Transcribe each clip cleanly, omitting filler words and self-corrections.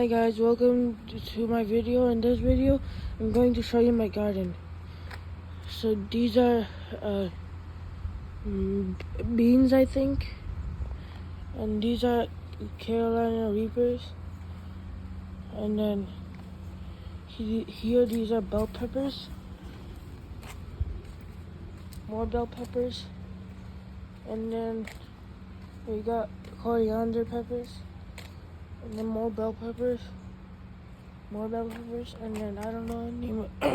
Hi guys, welcome to my video. In this video, I'm going to show you my garden. So these are beans, I think, and these are Carolina Reapers, and then here these are bell peppers, more bell peppers, and then we got coriander peppers. And then more bell peppers, and then I don't know the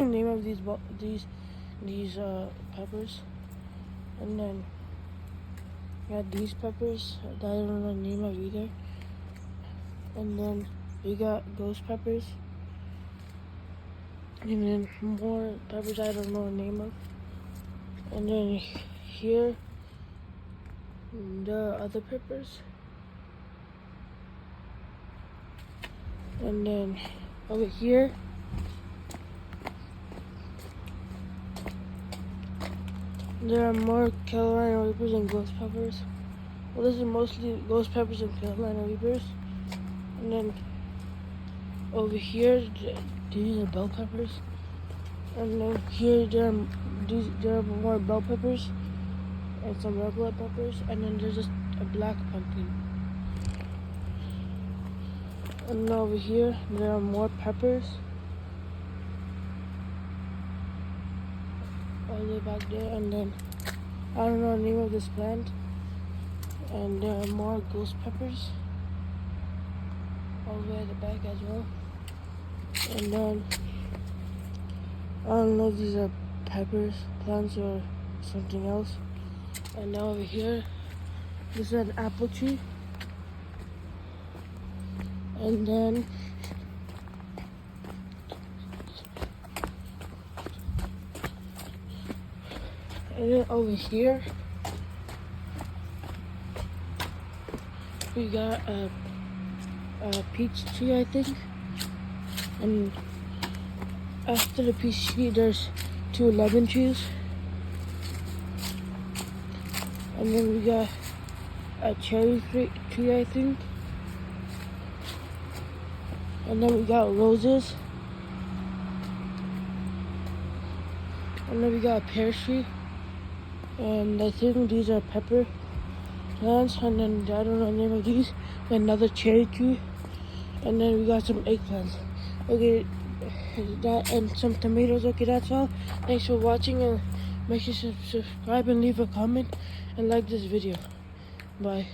name of these peppers. And then we got these peppers that I don't know the name of either. And then we got ghost peppers, and then more peppers I don't know the name of. And then here there are other peppers. And then over here, there are more Carolina Reapers and ghost peppers. Well, this is mostly ghost peppers and Carolina Reapers. And then over here, these are bell peppers. And then here, there are more bell peppers and some regular peppers. And then there's just a black pumpkin. And over here, there are more peppers. All the way back there, and then I don't know the name of this plant. And there are more ghost peppers all the way at the back as well. And then I don't know if these are peppers, plants, or something else. And now over here, this is an apple tree. And then over here, we got a peach tree, I think. And after the peach tree, there's 2 lemon trees. And then we got a cherry tree, I think. And then we got roses. And then we got a pear tree. And I think these are pepper plants. And then I don't know the name of these. Another cherry tree. And then we got some eggplants. Okay, that and some tomatoes. Okay, that's all. Thanks for watching, and make sure to subscribe and leave a comment and like this video. Bye.